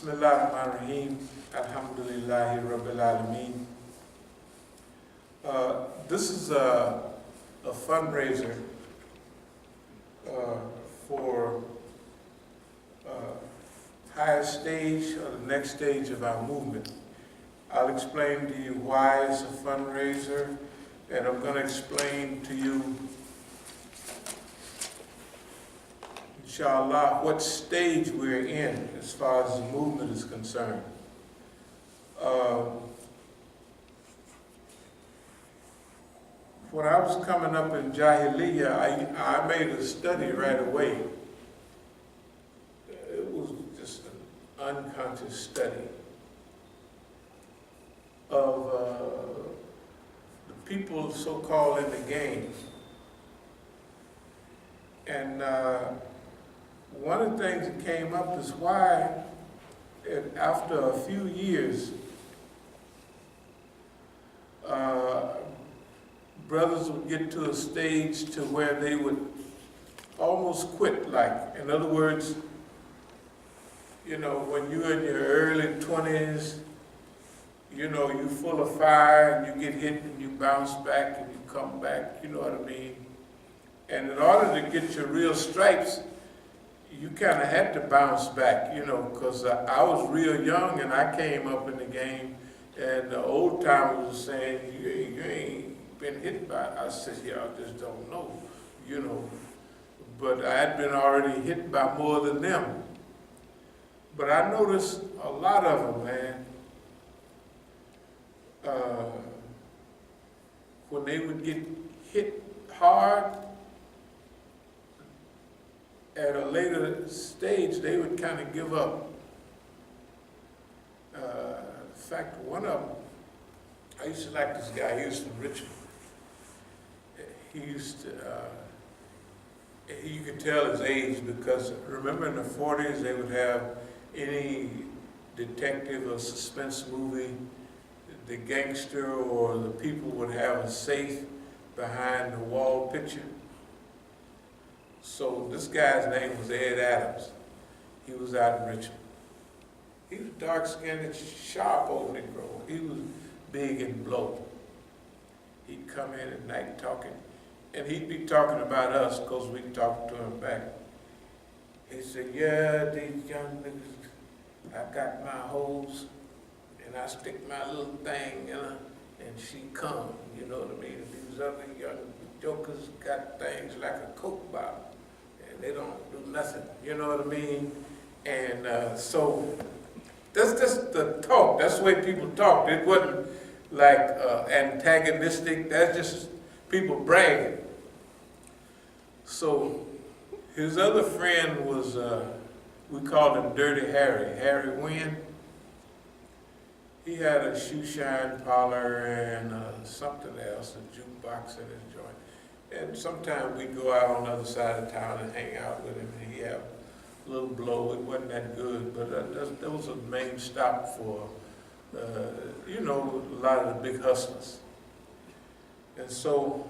Bismillahirrahmanirrahim. Alhamdulillahi Rabbil Alameen. This is a fundraiser for highest stage or the next stage of our movement. I'll explain to you why it's a fundraiser, and I'm going to explain to you, inshallah, what stage we're in as far as the movement is concerned. When I was coming up in Jahiliyyah, I made a study right away. It was just an unconscious study of the people so-called in the game. And one of the things that came up is why, after a few years, brothers would get to a stage to where they would almost quit. Like, in other words, you know, when you're in your early 20s, you know, you're full of fire and you get hit and you bounce back and you come back, you know what I mean? And in order to get your real stripes, you kind of had to bounce back, you know, because I was real young and I came up in the game, and the old timers were saying, you ain't been hit by it. I said, yeah, I just don't know, you know. But I had been already hit by more than them. But I noticed a lot of them, man, when they would get hit hard, at a later stage, they would kind of give up. In fact, one of them, I used to like this guy. He was from Richmond. He used to, you could tell his age because, remember in the 40s, they would have any detective or suspense movie, the gangster or the people would have a safe behind the wall picture. So this guy's name was Ed Adams. He was out in Richmond. He was dark-skinned, sharp old Negro. He was big and blow. He'd come in at night talking, and he'd be talking about us because we talked to him back. He said, yeah, these young niggas, I got my hose, and I stick my little thing in her, and she come, you know what I mean? These other young jokers got things like a Coke bottle. They don't do nothing, you know what I mean? And so that's just the talk. That's the way people talked. It wasn't like antagonistic. That's just people bragging. So his other friend was, we called him Dirty Harry, Harry Wynn. He had a shoe shine parlor and something else, a jukebox in his joint. And sometimes we'd go out on the other side of town and hang out with him, and he'd have a little blow. It wasn't that good, but that was a main stop for, you know, a lot of the big hustlers. And so,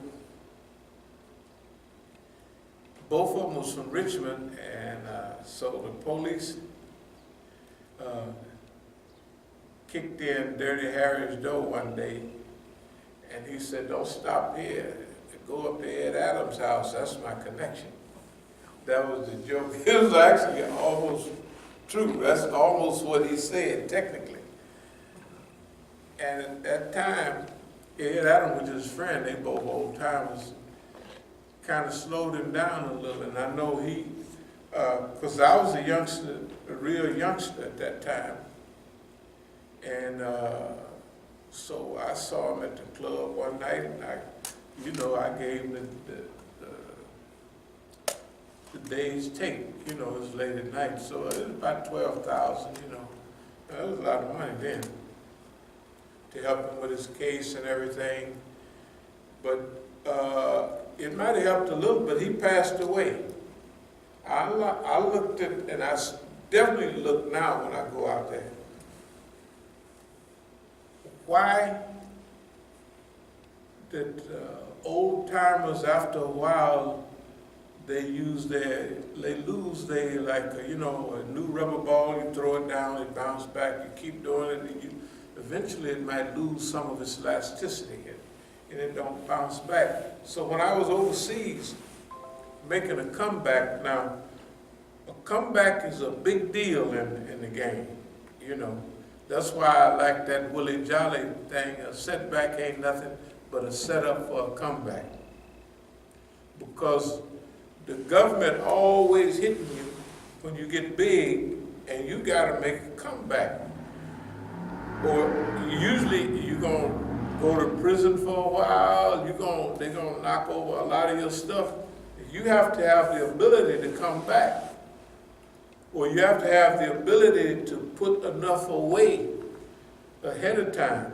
both of them was from Richmond, and so the police kicked in Dirty Harry's door one day, and he said, don't stop here. Go up to Ed Adams' house, that's my connection. That was the joke. It was actually almost true. That's almost what he said, technically. And at that time, Ed Adams was his friend, they both old timers, kind of slowed him down a little. And I know he, because I was a youngster, a real youngster at that time. And so I saw him at the club one night, and I gave him the day's take, you know, it was late at night, so it was about 12,000, you know. That was a lot of money then, to help him with his case and everything. But it might have helped a little, but he passed away. I looked at, and I definitely look now when I go out there. Why did old timers after a while they lose their, you know, a new rubber ball, you throw it down, it bounces back, you keep doing it, and eventually it might lose some of its elasticity, and it don't bounce back. So when I was overseas, making a comeback, now, a comeback is a big deal in the game, you know. That's why I like that Willie Jolly thing, a setback ain't nothing but a setup for a comeback. Because the government always hitting you when you get big, and you gotta make a comeback. Or usually you're gonna go to prison for a while, they're gonna knock over a lot of your stuff. You have to have the ability to come back. Or you have to have the ability to put enough away ahead of time.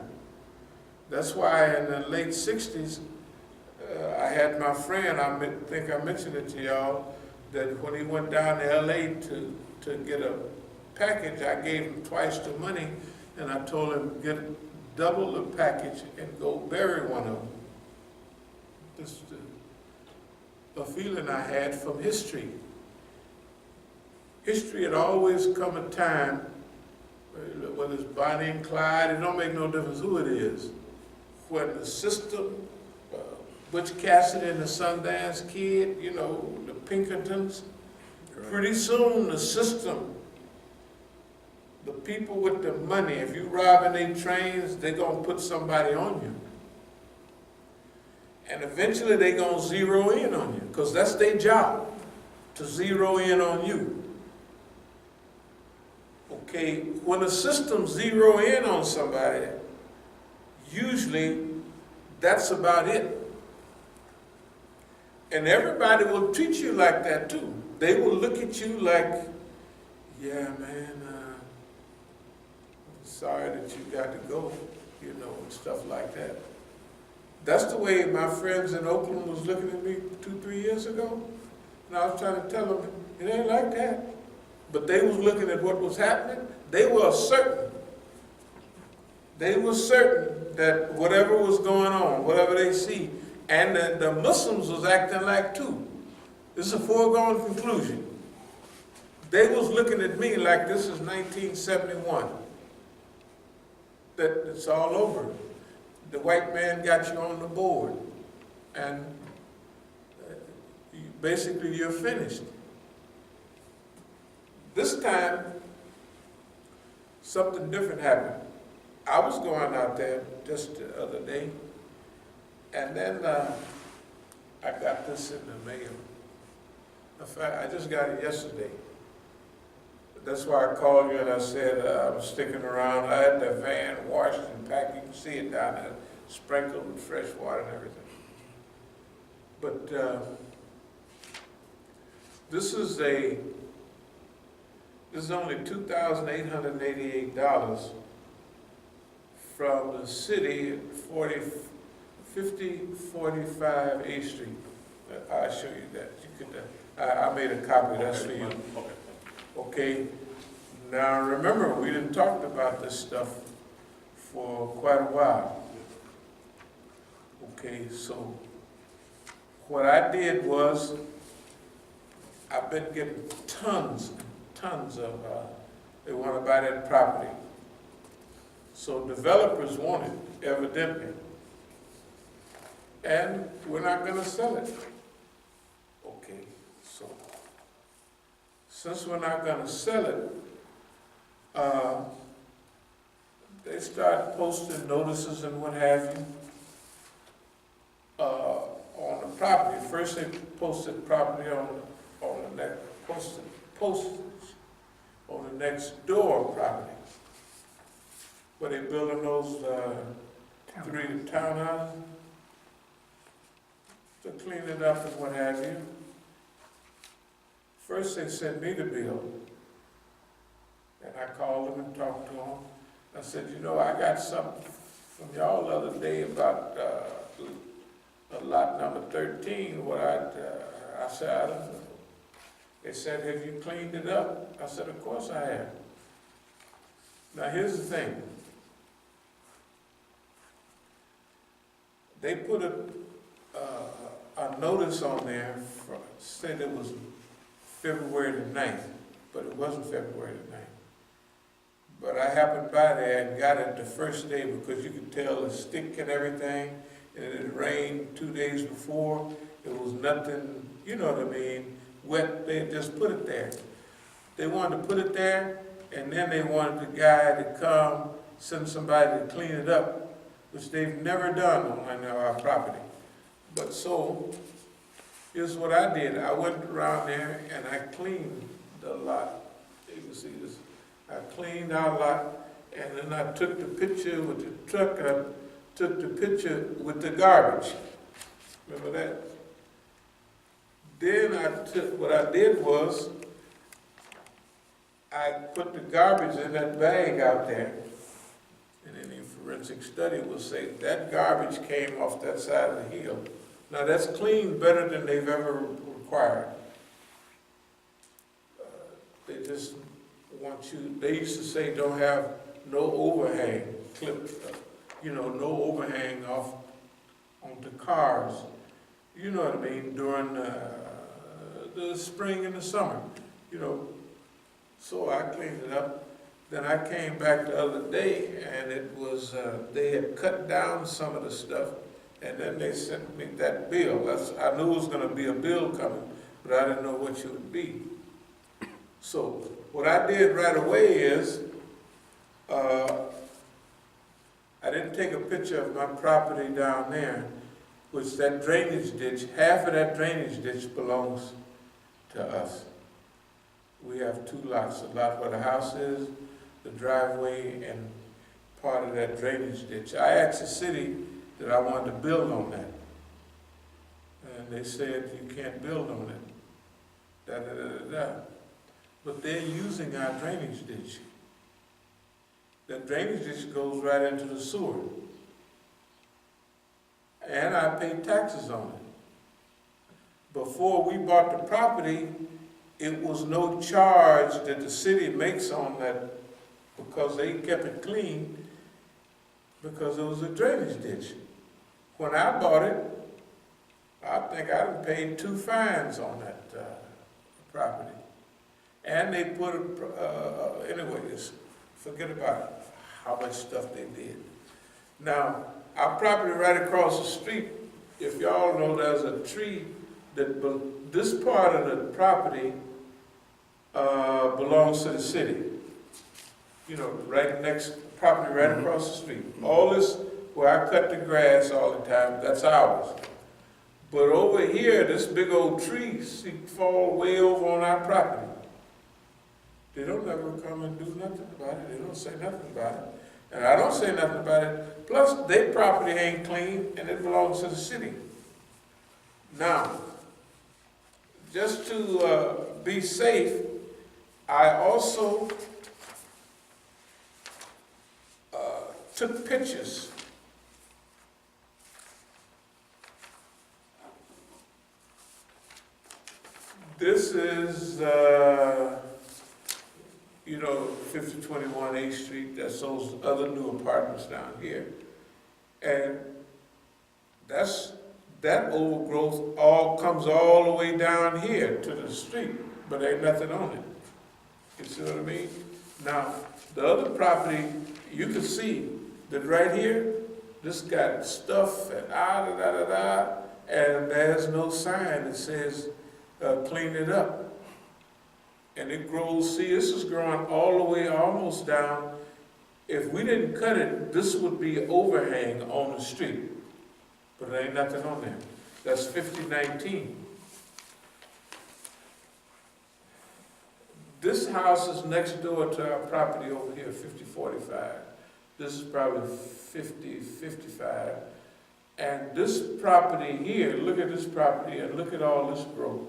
That's why in the late 60s, I had my friend, I think I mentioned it to y'all, that when he went down to LA to get a package, I gave him twice the money, and I told him, get double the package and go bury one of them. This is a feeling I had from history. History had always come a time, whether it's Bonnie and Clyde, it don't make no difference who it is, when the system, Butch Cassidy and the Sundance Kid, you know, the Pinkertons, pretty soon the system, the people with the money, if you robbing their trains, they're gonna put somebody on you. And eventually they're gonna zero in on you, because that's their job, to zero in on you. Okay, when a system zero in on somebody, usually that's about it. And everybody will treat you like that too. They will look at you like, yeah, man, I'm sorry that you got to go, you know, and stuff like that. That's the way my friends in Oakland was looking at me 2-3 years ago. And I was trying to tell them, it ain't like that. But they was looking at what was happening. They were certain. They were certain that whatever was going on, whatever they see, and the Muslims was acting like too. This is a foregone conclusion. They was looking at me like this is 1971. That it's all over. The white man got you on the board, and basically you're finished. This time, something different happened. I was going out there just the other day, and then I got this in the mail. In fact, I just got it yesterday. That's why I called you and I said I was sticking around. I had the van washed and packed. You can see it down there, sprinkled with fresh water and everything. But this is only $2,888 from the city at 5045 A Street. I'll show you that. You could, I made a copy, that's for you. Okay. Now remember, we didn't talk about this stuff for quite a while. Okay, so what I did was, I've been getting tons of, they want to buy that property. So developers want it, evidently. And we're not going to sell it. Okay, so since we're not going to sell it, they start posting notices and what have you on the property. First they posted property on the next postage on the next door property, where they building those 3 townhouses to clean it up and what have you. First they sent me the bill, and I called them and talked to them. I said, you know, I got something from y'all the other day about lot number 13. What I said, I don't know. They said, have you cleaned it up? I said, of course I have. Now here's the thing. They put a notice on there said it was February the 9th, but it wasn't February the 9th. But I happened by there and got it the first day because you could tell the stick and everything, and it had rained 2 days before. It was nothing, you know what I mean, wet. They just put it there. They wanted to put it there, and then they wanted the guy to come, send somebody to clean it up, which they've never done on our property. But so, here's what I did. I went around there and I cleaned the lot. You can see this. I cleaned our lot, and then I took the picture with the truck, and I took the picture with the garbage. Remember that? Then what I did was, I put the garbage in that bag out there, and any forensic study will say that garbage came off that side of the hill. Now that's clean better than they've ever required. They just want you, they used to say don't have no overhang, no overhang off onto cars. You know what I mean, during the spring and the summer, So I cleaned it up. Then I came back the other day, and it was, they had cut down some of the stuff, and then they sent me that bill. I knew it was going to be a bill coming, but I didn't know what it would be. So what I did right away is, I didn't take a picture of my property down there, which that drainage ditch, half of that drainage ditch belongs to us. We have two lots, a lot where the house is, the driveway, and part of that drainage ditch. I asked the city that I wanted to build on that. And they said, you can't build on it. But they're using our drainage ditch. That drainage ditch goes right into the sewer. And I pay taxes on it. Before we bought the property, it was no charge that the city makes on that because they kept it clean because it was a drainage ditch. When I bought it, I think I done paid 2 fines on that property. And they put, anyways, forget about how much stuff they did. Now, our property right across the street, if y'all know, there's a tree that, this part of the property belongs to the city. Right next, property right across the street. All this, where I cut the grass all the time, that's ours. But over here, this big old tree fall way over on our property. They don't ever come and do nothing about it. They don't say nothing about it. And I don't say nothing about it. Plus, their property ain't clean, and it belongs to the city. Now, just to be safe, I also took pictures. This is, 5021 8th Street. That's those other new apartments down here. And that overgrowth comes all the way down here to the street, but ain't nothing on it. You see what I mean? Now, the other property, you can see that right here, this got stuff and and there's no sign that says clean it up. And it grows, see, this is growing all the way almost down. If we didn't cut it, this would be overhang on the street. But there ain't nothing on there. That's 5019. This house is next door to our property over here, 5045. This is probably 5055. And this property here, look at this property and look at all this growth.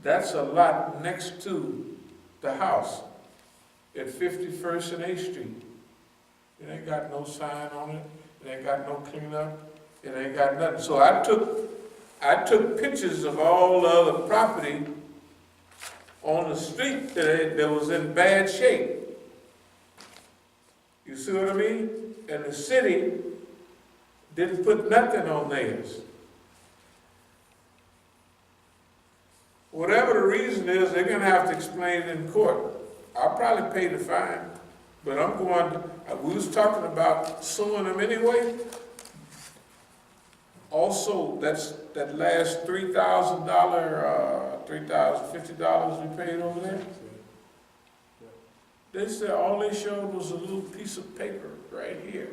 That's a lot next to the house at 51st and 8th Street. It ain't got no sign on it. It ain't got no cleanup. It ain't got nothing. So I took pictures of all the other property on the street that was in bad shape. You see what I mean? And the city didn't put nothing on theirs. Whatever the reason is, they're gonna have to explain it in court. I'll probably pay the fine, but I'm going to, we was talking about suing them anyway. Also, that last $3,000, $3,050 we paid over there. They said all they showed was a little piece of paper right here,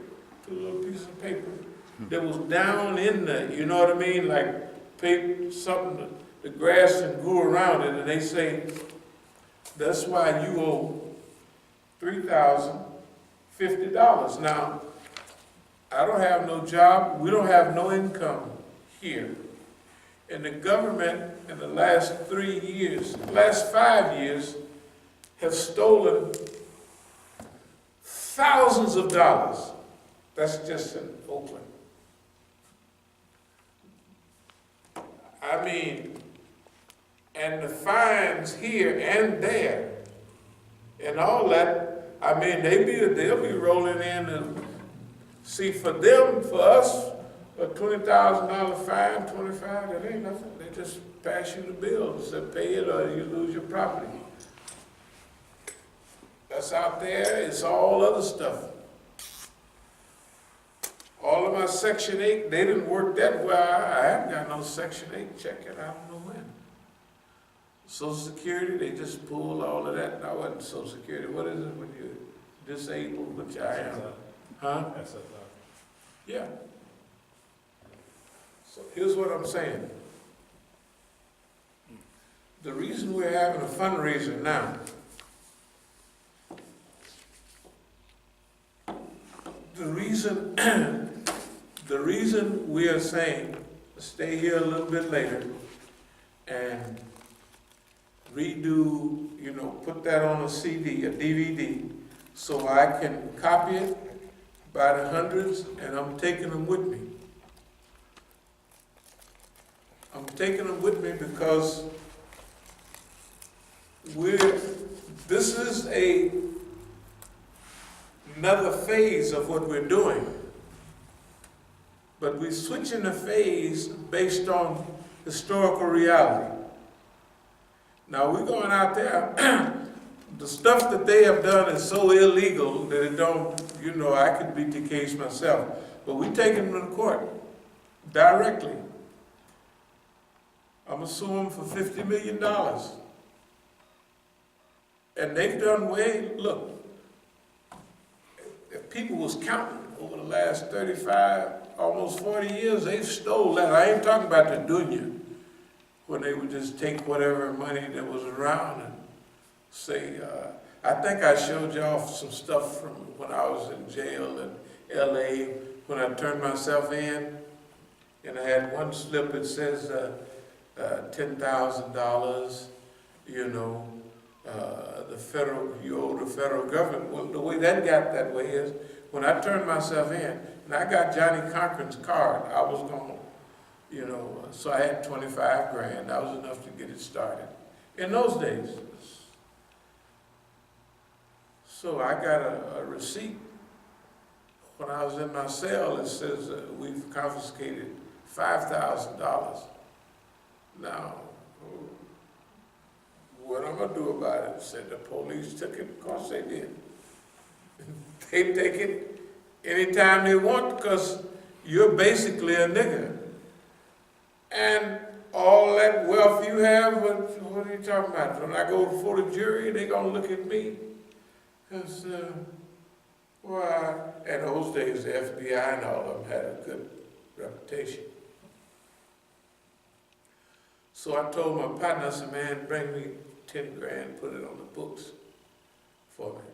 two little pieces of paper that was down in there. You know what I mean? Like paper, something, the grass and grew around it, and they say that's why you owe $3,050. Now, I don't have no job. We don't have no income here. And the government in the last 3 years, last 5 years, have stolen thousands of dollars. That's just in Oakland. I mean, and the fines here and there, and all that, I mean, they'll be rolling in and see, for them, for us, a $20,000 fine, 25, that ain't nothing. They just pass you the bill, say pay it or you lose your property. That's out there. It's all other stuff. All of my Section 8, they didn't work that well. I haven't got no Section 8 check it. I don't know when. Social Security, they just pulled all of that. I wasn't Social Security. What is it when you're disabled, which I am? Huh? Yeah. So here's what I'm saying. The reason we're having a fundraiser now, the reason we are saying stay here a little bit later and redo, put that on a CD, a DVD, so I can copy it by the hundreds, and I'm taking them with me. I'm taking them with me because this is another phase of what we're doing. But we're switching the phase based on historical reality. Now we're going out there, the stuff that they have done is so illegal that it don't, I could beat the case myself. But we're taking them to court directly. I'm gonna sue them for $50 million. And they've done look, if people was counting over the last 35, almost 40 years, they've stole that. I ain't talking about the dunya, when they would just take whatever money that was around and say, I think I showed y'all some stuff from when I was in jail in LA, when I turned myself in, and I had one slip that says $10,000, you owe the federal government. Well, the way that got that way is, when I turned myself in, and I got Johnny Cochran's card, I was going, so I had 25 grand. That was enough to get it started in those days. So I got a receipt when I was in my cell. It says we've confiscated $5,000. Now, what I'm gonna do about it? Said the police took it. Of course they did. They take it anytime they want because you're basically a nigger. And all that wealth you have, what are you talking about? When I go before the jury, they gonna look at me. Because, in those days, the FBI and all of them had a good reputation. So I told my partner, I said, man, bring me 10 grand, put it on the books for me.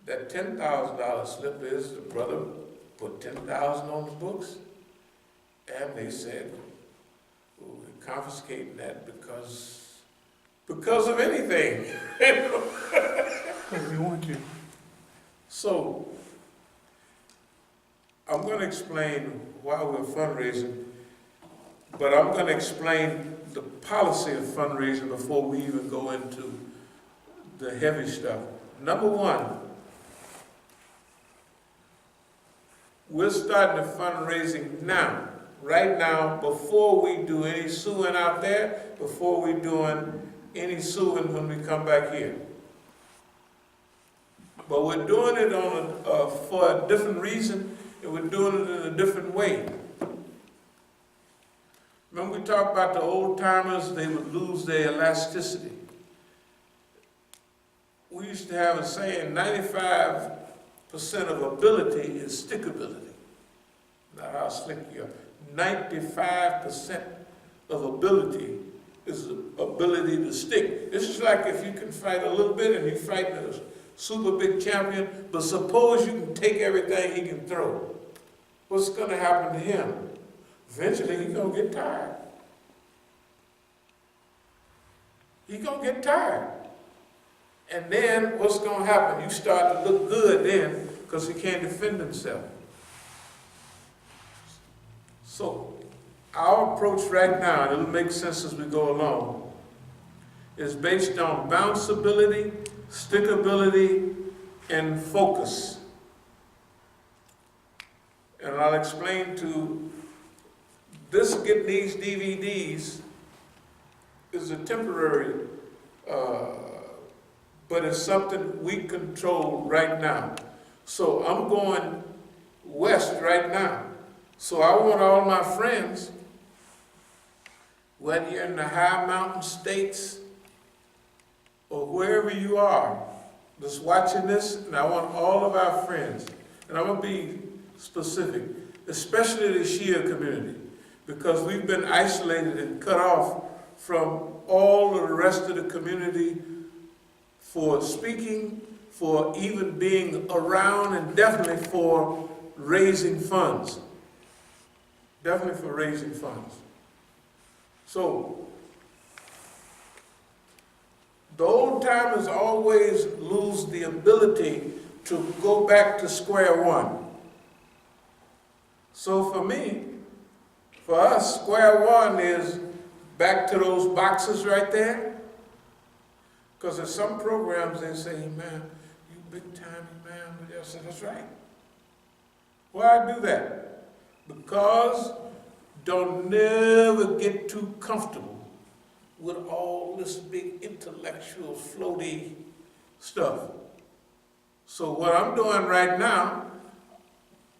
That $10,000 slip is, the brother put $10,000 on the books, and they said, well, we're confiscating that because of anything. We want you. So, I'm going to explain why we're fundraising, but I'm going to explain the policy of fundraising before we even go into the heavy stuff. Number one, we're starting the fundraising now. right now, before we do any suing out there, before we doing any suing when we come back here. But we're doing it for a different reason, and we're doing it in a different way. Remember we talked about the old timers, they would lose their elasticity. We used to have a saying, 95% of ability is stickability. Not how slick you are. 95% of ability is the ability to stick. This is like if you can fight a little bit and you fight a super big champion, but suppose you can take everything he can throw. What's going to happen to him? Eventually he's going to get tired. He's going to get tired. And then what's going to happen? You start to look good then because he can't defend himself. So our approach right now, and it'll make sense as we go along, is based on bounceability, stickability, and focus. And I'll explain to this, getting these DVDs is a temporary, but it's something we control right now. So I'm going west right now. So I want all my friends, whether you're in the high mountain states or wherever you are, just watching this, and I want all of our friends, and I'm going to be specific, especially the Shia community, because we've been isolated and cut off from all of the rest of the community for speaking, for even being around, and definitely for raising funds. Definitely for raising funds. So, the old timers always lose the ability to go back to square one. So for me, for us, square one is back to those boxes right there. Because in some programs they say, man, you big time, man. I said, that's right. Why I do that? Because don't never get too comfortable with all this big intellectual floaty stuff. So what I'm doing right now,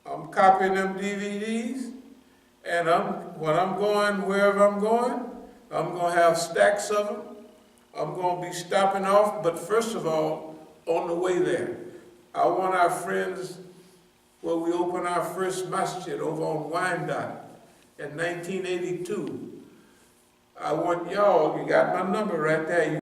I'm copying them DVDs, and when I'm going wherever I'm going to have stacks of them. I'm going to be stopping off, but first of all, on the way there, I want our friends, where we opened our first masjid over on Wyandotte in 1982. I want y'all, you got my number right there.